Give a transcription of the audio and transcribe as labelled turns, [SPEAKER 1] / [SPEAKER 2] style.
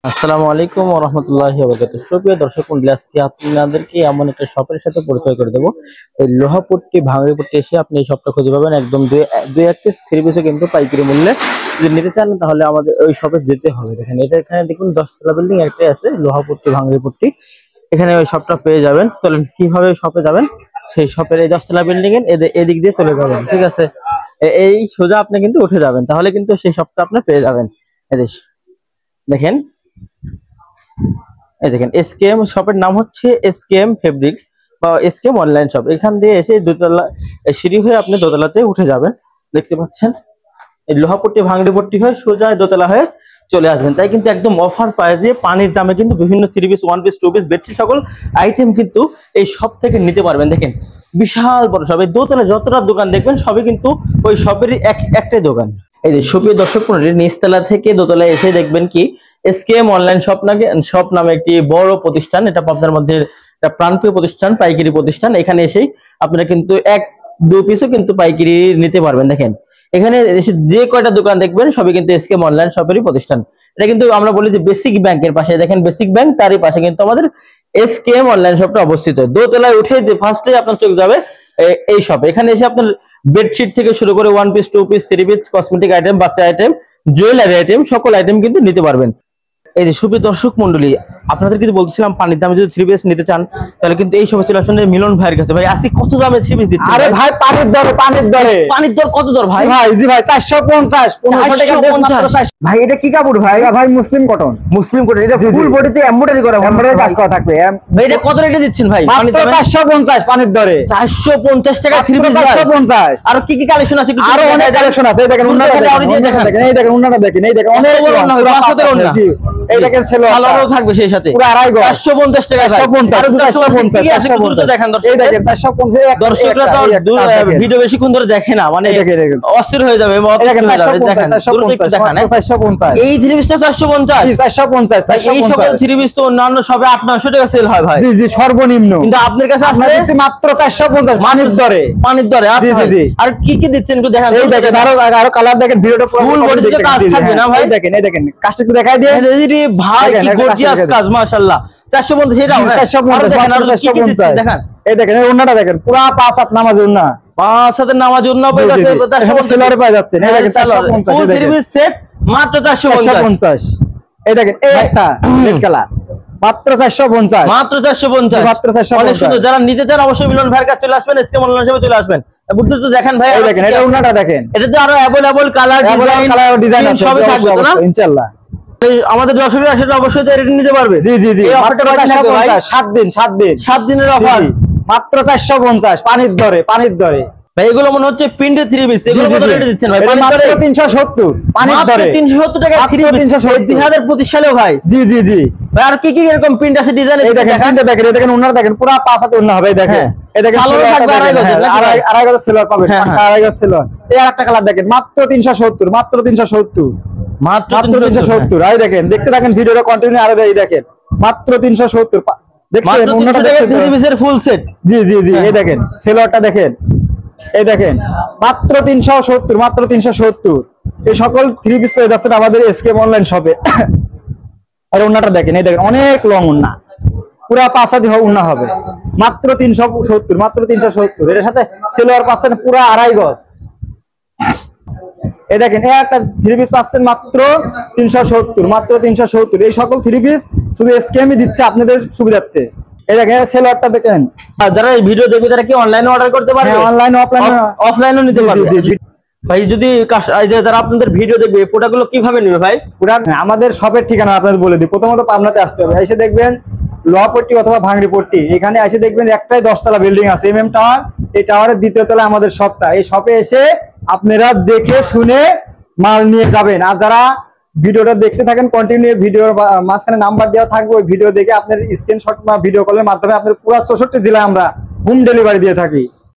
[SPEAKER 1] আসসালামু আলাইকুম ওয়া রাহমাতুল্লাহি ওয়া বারাকাতুহু। সুপ্রিয় দর্শক মণ্ডলী, আজকে আপনাদেরকে এমন একটা শপের সাথে পরিচয় করে দেব। এই লোহাপট্টি ভাঙড়িপট্টি এসে আপনি এই শপটা খুঁজে পাবেন একদম দুই এক পিস থ্রি পিসে কিন্তু পাইকারি মূল্যে। যদি নিতে চান তাহলে আমাদের ওই শপে যেতে হবে। দেখেন এটা এখানে দেখুন 10 তলা বিল্ডিং একটাই আছে, লোহাপট্টি ভাঙড়িপট্টি। এখানে ওই শপটা পেয়ে যাবেন। চলেন কিভাবে শপে যাবেন, সেই শপের এই 10 তলা বিল্ডিং এর এদিক দিয়ে চলে যাবেন, ঠিক আছে? এই সোজা আপনি কিন্তু উঠে যাবেন, তাহলে কিন্তু সেই শপটা আপনি পেয়ে যাবেন। এই দেখেন, এই দেখেন এসকেএম শপের নাম হচ্ছে এসকেএম ফেব্রিক্স বা এসকেএম অনলাইন শপ। এখান দিয়ে এসে দোতলা সিঁড়ি হয়ে আপনি দোতলাতে উঠে যাবেন। দেখতে পাচ্ছেন এই লোহাপট্টি ভাঙড়িপট্টি হয়ে সোজা দোতলা হয়ে চলে আসবেন। তাই কিন্তু একদম অফার প্রাইসে পানির দামে কিন্তু বিভিন্ন three piece, one piece, two piece, bedsheet সকল আইটেম কিন্তু এই শপ থেকে নিতে পারবেন। দেখেন বিশাল বড় শপ, এই দোতলা যতটা দোকান দেখবেন সবই কিন্তু ওই শপেরই একটাই দোকান। এই যে সুপ্রিয় দর্শক মণ্ডলী, নিচতলা থেকে দোতলায় এসে দেখবেন কি এসকেএম অনলাইন শপ নামে একটি বড় প্রতিষ্ঠান। এটা আপনার মধ্যে একটা প্রাণপ্রিয় প্রতিষ্ঠান, পাইকারি প্রতিষ্ঠান। এখানে এসেই আপনারা কিন্তু এক দু পিসও কিন্তু পাইকারি নিতে পারবেন। দেখেন এখানে যে কয়টা দোকান দেখবেন সবই কিন্তু এসকেএম অনলাইন শপেরই প্রতিষ্ঠান। এটা কিন্তু আমরা বলি যে বেসিক ব্যাংকের পাশে, দেখেন বেসিক ব্যাংক, তারই পাশে কিন্তু আমাদের এসকেএম অনলাইন শপটা অবস্থিত। দোতলায় উঠে যে ফার্স্টে আপনার চোখ যাবে এই শপে। এখানে এসে আপনার বেডশিট থেকে শুরু করে one piece, two piece, three piece, cosmetic item, বাচ্চা আইটেম, জুয়েলারি আইটেম, সকল আইটেম কিন্তু নিতে পারবেন। এই যে সুপ্রিয় দর্শক মন্ডলী, আপনাদের কিন্তু বলছিলাম পানির দামে যদি থ্রি পিস নিতে চান তাহলে কিন্তু এই সময় চলে আসবেন মিলন ভাইয়ের কাছে। ভাই আজকে কত দামে থ্রি পিস দিচ্ছেন?
[SPEAKER 2] আরে ভাই পানির দর কত দর ভাই? ভাই জি ভাই 450 450 ভাই। এটা কি কাপড় ভাই? ভাই মুসলিম কটন এটা ফুল বডিতে এমব্রয়ডারি করা কাজ করা থাকবে।
[SPEAKER 1] ভাই এটা কত রেটে দিচ্ছেন ভাই?
[SPEAKER 2] পানির দামে 450 পানির দরে
[SPEAKER 1] 450 টাকা থ্রি পিস।
[SPEAKER 2] 450।
[SPEAKER 1] আর কি কি কালেকশন আছে?
[SPEAKER 2] আরো অনেক কালেকশন আছে। এই দেখেন উন্নাটা দেখেন, এই দেখেন উন্নাটা দেখেন, এই দেখেন অনেক বড় উন্না হবে, 500 উন্না। এই দেখেন সেলো
[SPEAKER 1] কালারও থাকবে সেই সাথে,
[SPEAKER 2] পুরো আড়াই গজ
[SPEAKER 1] 450 টাকা।
[SPEAKER 2] 450 দেখেন এই দেখেন 450।
[SPEAKER 1] দর্শকরা তো ভিডিও বেশিক্ষণ ধরে দেখে না, মানে অস্থির হয়ে যাবে। দেখেন
[SPEAKER 2] 450
[SPEAKER 1] এই থ্রি পিসটা 450। এই সকল থ্রি পিস তো অন্যান্য সবে 800-900 টাকা সেল হয় ভাই।
[SPEAKER 2] জি জি সর্বনিম্ন,
[SPEAKER 1] কিন্তু আপনার কাছে আসলে
[SPEAKER 2] মাত্র 450 পানির দরে।
[SPEAKER 1] আর কি কি দিচ্ছেন একটু দেখান।
[SPEAKER 2] এই দেখেন আরো কালার দেখেন, ভিডিওটা
[SPEAKER 1] ফুল বডিতে কাজ থাকবে না ভাই?
[SPEAKER 2] এই দেখেন কাজটা একটু দেখাই দিয়ে
[SPEAKER 1] ভাই, কি গর্জিয়াস কাজ মাশাআল্লাহ। 450 এটাও
[SPEAKER 2] 450 দেখেন। এই দেখেন এই ওন্নাটা দেখেন, পুরো 5 হাত নামাজের ওন্না,
[SPEAKER 1] 5 হাতের নামাজ ওন্না পাই যাচ্ছে 450
[SPEAKER 2] সেলরে পাই যাচ্ছে। এই দেখেন 450
[SPEAKER 1] ফুল থ্রি পিস সেট মাত্র 450।
[SPEAKER 2] এই দেখেন এই একটা রেড কালার মাত্র 450।
[SPEAKER 1] মাত্র 450। অনেক সুন্দর। যারা নিতে চান অবশ্যই মিলন ভাইয়ের কাছে চলে আসবেন, এসকে অনলাইন শপে চলে আসবেন। বুঝতে তো দেখেন ভাই,
[SPEAKER 2] এই দেখেন এটা ওন্নাটা দেখেন,
[SPEAKER 1] এটা তো আরো अवेलेबल কালার ডিজাইন সবই থাকবে না
[SPEAKER 2] ইনশাআল্লাহ।
[SPEAKER 1] আমাদের দর্শকরা সেটা অবশ্যই রেট নিতে পারবে।
[SPEAKER 2] জি জি জি,
[SPEAKER 1] এই অফারটা থাকবে ভাই
[SPEAKER 2] 7 দিনের অফার, মাত্র 450 পানির দরে
[SPEAKER 1] ভাই। এগুলো মনে হচ্ছে প্রিন্টেড থ্রি পিস। এগুলো কত রেটে দিচ্ছেন ভাই?
[SPEAKER 2] মাত্র 370 পানির দরে,
[SPEAKER 1] 370 টাকা থ্রি পিস 2025 সালেও ভাই।
[SPEAKER 2] জি জি জি
[SPEAKER 1] ভাই আর কি কি এরকম প্রিন্ট আছে ডিজাইন?
[SPEAKER 2] এই দেখেন দেখেন, এই দেখেন ওন্নাটা দেখেন, পুরো 5 হাতে ওন্না হবে। এই দেখেন এই দেখেন
[SPEAKER 1] সালোয়ার থাকবে
[SPEAKER 2] আড়াই গজ সেলর পাবেন, আড়াই গজ সেলর। এই আরেকটা কালার দেখেন মাত্র 370 মাত্র 370। এই দেখেন দেখতে থাকেন ভিডিওটা কন্টিনিউ। আর এই দেখেন মাত্র 370 দেখছেন ওন্নাটা দেখেন,
[SPEAKER 1] থ্রি পিসের ফুল সেট।
[SPEAKER 2] জি জি জি এই দেখেন সেলরটা দেখেন, এই দেখেন মাত্র 370 এই সকল থ্রি পিস পেয়ে যাচ্ছেন আমাদের এসকেএম অনলাইন শপে। আর ওন্নাটা দেখেন, এই দেখেন অনেক লং ওন্না, পুরা 5 হাত ওন্না হবে, মাত্র 370 এর সাথে সেলোয়ার পাচ্ছেন পুরা আড়াই গজ। এই দেখেন এই একটা থ্রি পিস পাচ্ছেন মাত্র 370 এই সকল থ্রি পিস শুধু এসকেএমই দিচ্ছে আপনাদের সুবিধার্থে। এই দেখেন সেলরটা দেখেন।
[SPEAKER 1] যারা এই ভিডিও দেখবে তারা কি অনলাইনে অর্ডার করতে পারবে?
[SPEAKER 2] অনলাইন অফলাইনও নিতে পারবে। জি জি
[SPEAKER 1] ভাই, যদি যারা আপনাদের ভিডিও দেখবে প্রোডাক্টগুলো কিভাবে নেবে ভাই?
[SPEAKER 2] প্রোডাক্ট আমাদের শপের ঠিকানা আপনাদের বলে দিই। প্রথমত পাবনাতে আসতে হবে, এসে দেখবেন লোহাপট্টি অথবা ভাঙড়িপট্টি। এখানে এসে দেখবেন একটাই 10 তলা বিল্ডিং আছে, এমএম টাওয়ার। এই টাওয়ারের দ্বিতীয় তলায় আমাদের শপটা। এই শপে এসে আপনারা দেখে শুনে মাল নিয়ে যাবেন। আর যারা ভিডিওটা দেখতে থাকেন কন্টিনিউ, ভিডিওর মাঝখানে নাম্বার দেওয়া থাকবে, ওই ভিডিও দেখে আপনার স্ক্রিনশট বা ভিডিও কলের মাধ্যমে আপনার পুরো 64 জেলায় আমরা হোম ডেলিভারি দিয়ে থাকি।